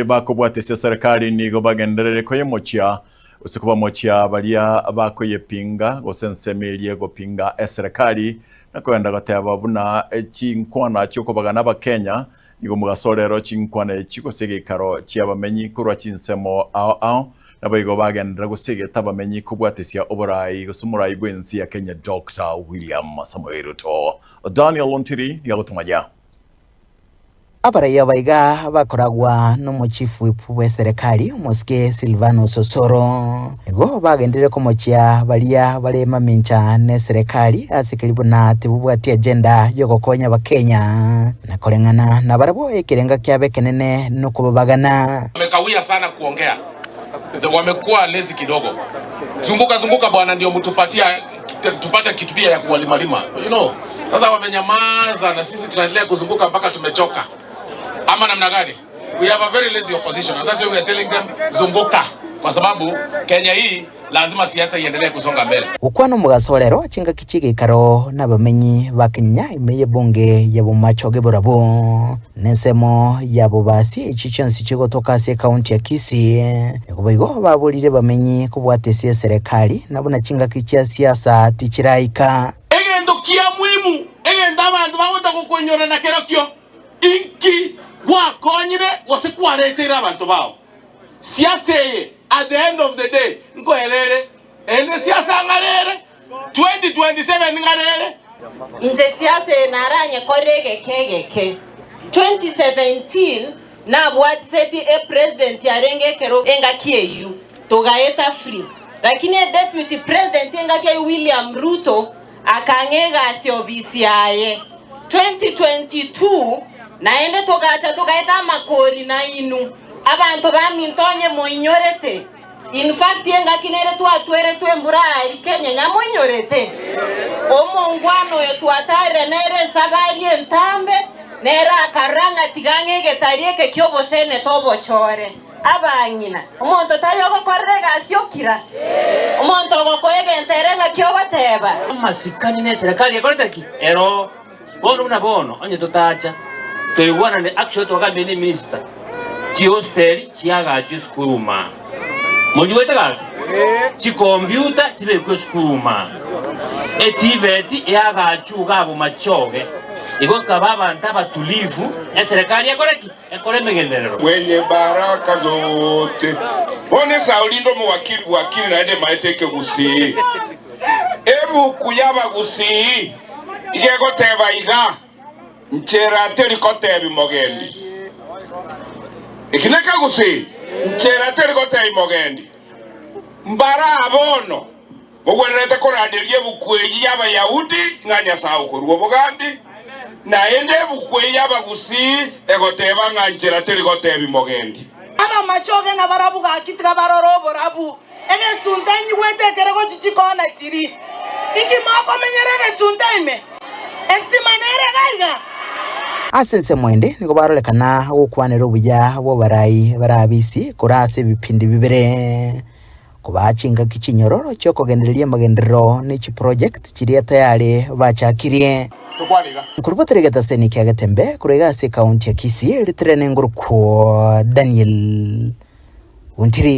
bakobwatese serikali nigo bagenderere koyemochia usikuba mochia balia bakoyepinga gosensemelie gopinga serikali nakwenda gateba buna chinkwana cyuko bagana bakenya nigo mugasorero chinkwana chiko segekaro cyabamenyi kurwa chinsemo ao nabayigo bagendera gusege tabamenyi kubwatesia oburayi gusumurayi gwensi ya Kenya Dr. William Samoei Ruto. Daniel Lontiri yagutumajya Abaraya baiga bakoragwa n'umuchifu w'ipfuwe serikali Muske Silvanus Osoro nigo bagendere ko mochia balia barema mincha ne serikali asikiribu na tibubwati agenda yo gokonya bakenya nakolengana na barabo ekirenga kyabe kenene no kubagana. Wamekawia sana kuongea, wamekuwa lezi kidogo. Zunguka bwana ndio mtupatia tupate kitubia ya kuwalimalima, sasa wamenyamaza na sisi tunaendelea kuzunguka mpaka tumechoka. Ama namna gani? We have a very lazy opposition and that's why we are telling them zunguka, kwa sababu Kenya hii lazima siasa iendelee kusonga mbele. Ukwano mugasorero chinga kichige karo nabamenyi bakenya imeye bunge yabo machoge borabo nesemo yabo basi ichichonsi chigo toka se county ya Kisii kubigo babulire bamenyi kubwatesia serikali nabona chinga kichia siasa tichiraika egendo kia muhimu egenda abantu babota kukunyora na kerokyo inki wakonyire wasikwaretera abantu bao siasa at the end of the day ngo elele ende siasa ngarere 2027 ngarere inje siasa naranye kegeke 2017 na bwati seti president yarenge kero enga kieyu togaeta free lakini deputy president enga ke William Ruto akangega asiobisi aye 2022 naende togaeta makori na inu abantu bamintonye moinyorete in fact yenga kinere twatwere twemburari Kenya nyamoinyorete omongwano yetwatare nere sabali entambe nera karanga tigange getarieke kyobosene tobochore abanyina omonto tayogo korrega asiokira omonto gokoyega enterega kyoboteba masikani ne serikali yakoretaki ero bono onye totacha toigwana ne action togamene minister hosteli chiaga chuskuruma mojuwete gaki chi computer chibe kuskuruma etiveti yaga chuga abo machoge iko kababa ntaba tulivu serikali yakoreki megenderero wenye baraka zote bone saulindo mu wakili naende maiteke gusi ebu kuyaba gusi igego teba iga nchera telikote bimogendi ikineka gusi nchera telikote bimogendi mbara abono ogwerete korandirie bukweyi yaba Yahudi nganya sawo kurwo bugandi na ende bukweyi yaba gusi egoteba nganchera telikote bimogendi ama machoge na barabu gakitika baroro borabu ege suntanyi wete kerego chichikona chiri iki mako menyerege suntaime estimanere gaiga asense mwende niko barolekana gukwanira obuya bo barayi barabisi kurase bipindi bibere kubachinga kichinyororo cyo kugendereria magenderero n'iki project kiri tayari bachakirie kurubaterega taseni kya gatembe kurega se county ya Kisii litrene ngurukwo Daniel Untiri.